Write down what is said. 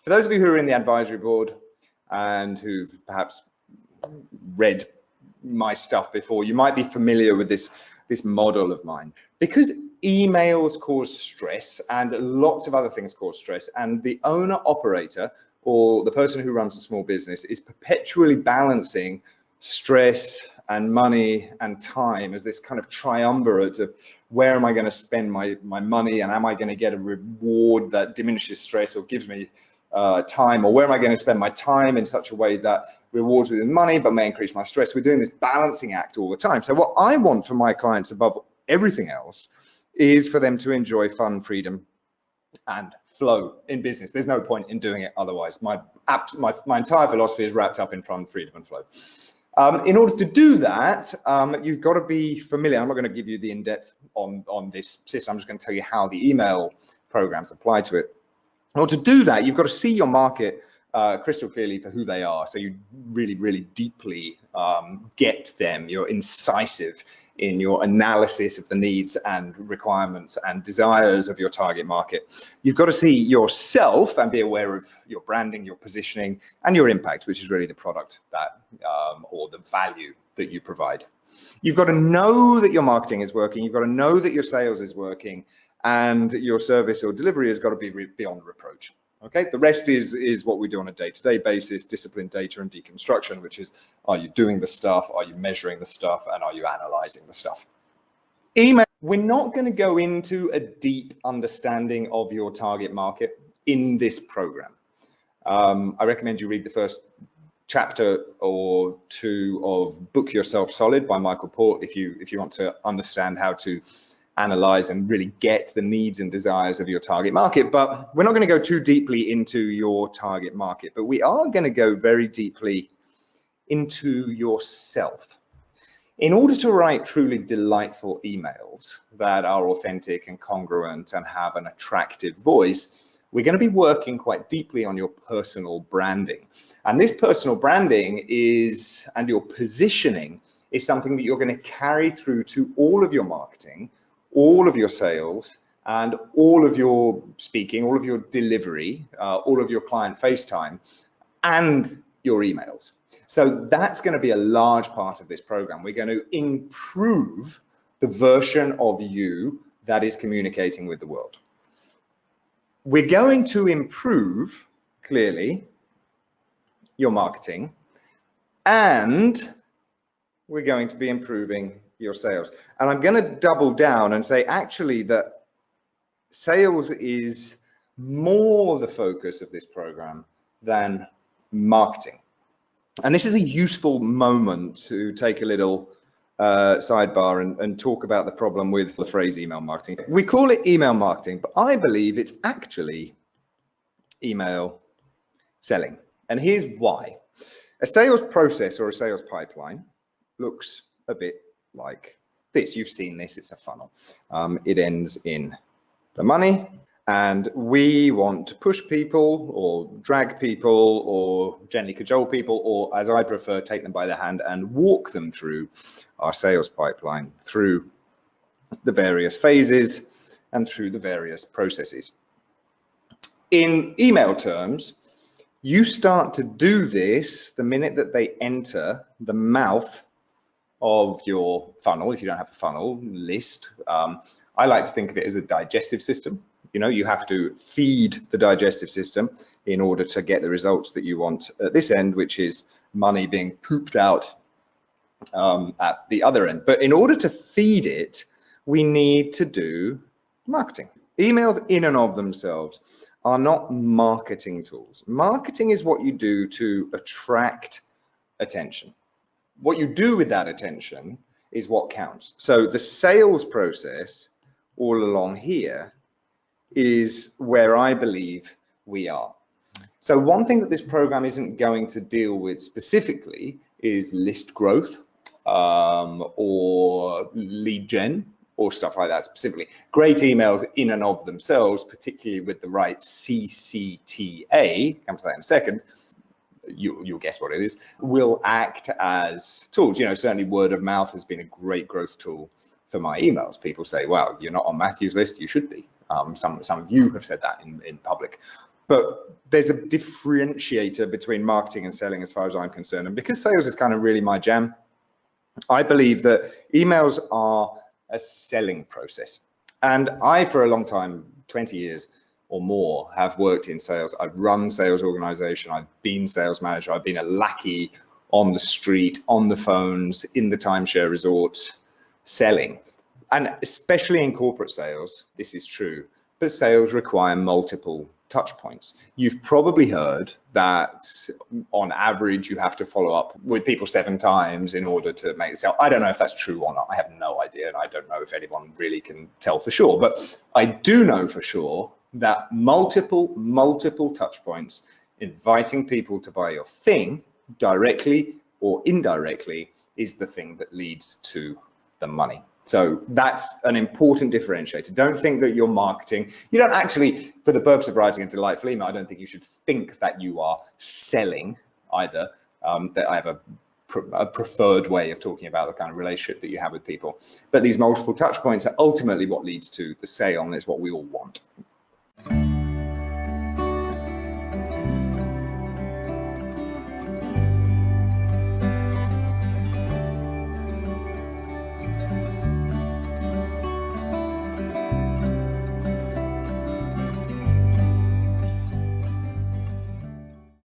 For those of you who are in the advisory board and who've perhaps read my stuff before, you might be familiar with this model of mine. Because emails cause stress and lots of other things cause stress, and the owner operator or the person who runs a small business is perpetually balancing stress and money and time as this kind of triumvirate of where am I going to spend my money, and am I going to get a reward that diminishes stress or gives me time, or where am I going to spend my time in such a way that rewards me with money but may increase my stress. We're doing this balancing act all the time. So what I want for my clients above everything else is for them to enjoy fun, freedom, and flow in business. There's no point in doing it otherwise. My entire philosophy is wrapped up in fun, freedom, and flow. In order to do that, you've got to be familiar. I'm not going to give you the in-depth on this system. I'm just going to tell you how the email programs apply to it. In order to do that, you've got to see your market crystal clearly for who they are. So you really, really deeply get them. You're incisive in your analysis of the needs and requirements and desires of your target market. You've got to see yourself and be aware of your branding, your positioning, and your impact, which is really the product that or the value that you provide. You've got to know that your marketing is working. You've got to know that your sales is working, and your service or delivery has got to be beyond reproach. Okay, the rest is what we do on a day-to-day basis: discipline, data, and deconstruction, which is, are you doing the stuff, are you measuring the stuff, and are you analyzing the stuff? Email, we're not going to go into a deep understanding of your target market in this program. I recommend you read the first chapter or two of Book Yourself Solid by Michael Port if you want to understand how to analyze and really get the needs and desires of your target market. But we're not going to go too deeply into your target market, but we are going to go very deeply into yourself. In order to write truly delightful emails that are authentic and congruent and have an attractive voice, we're going to be working quite deeply on your personal branding. And this personal branding is, and your positioning is something that you're going to carry through to all of your marketing, all of your sales, and all of your speaking, all of your delivery, all of your client FaceTime, and your emails. So that's going to be a large part of this program. We're going to improve the version of you that is communicating with the world. We're going to improve, clearly, your marketing, and we're going to be improving your sales. And I'm going to double down and say actually that sales is more the focus of this program than marketing. And this is a useful moment to take a little sidebar and talk about the problem with the phrase email marketing. We call it email marketing, but I believe it's actually email selling. And here's why. A sales process or a sales pipeline looks a bit like this. You've seen this, it's a funnel. It ends in the money, and we want to push people or drag people or gently cajole people, or as I prefer, take them by the hand and walk them through our sales pipeline, through the various phases and through the various processes. In email terms, you start to do this the minute that they enter the mouth of your funnel. If you don't have a funnel list, I like to think of it as a digestive system. You know, you have to feed the digestive system in order to get the results that you want at this end, which is money being pooped out at the other end. But in order to feed it, we need to do marketing. Emails in and of themselves are not marketing tools. Marketing is what you do to attract attention. What you do with that attention is what counts. So the sales process all along here is where I believe we are. So one thing that this program isn't going to deal with specifically is list growth or lead gen or stuff like that specifically. Great emails in and of themselves, particularly with the right CCTA, come to that in a second, you'll guess what it is, will act as tools. You know, certainly word of mouth has been a great growth tool for my emails. People say, wow, you're not on Matthew's list, you should be. Some of you have said that in public. But there's a differentiator between marketing and selling as far as I'm concerned. And because sales is kind of really my jam, I believe that emails are a selling process. And I, for a long time, 20 years or more, have worked in sales. I've run sales organization. I've been sales manager. I've been a lackey on the street, on the phones, in the timeshare resorts, selling. And especially in corporate sales, this is true, but sales require multiple touch points. You've probably heard that on average, you have to follow up with people 7 times in order to make the sale. I don't know if that's true or not. I have no idea. And I don't know if anyone really can tell for sure, but I do know for sure that multiple touch points, inviting people to buy your thing directly or indirectly, is the thing that leads to the money. So that's an important differentiator. Don't think that you're marketing. You don't actually, for the purpose of writing a delightful email, I don't think you should think that you are selling either. That I have a preferred way of talking about the kind of relationship that you have with people. But these multiple touch points are ultimately what leads to the sale, and it's what we all want.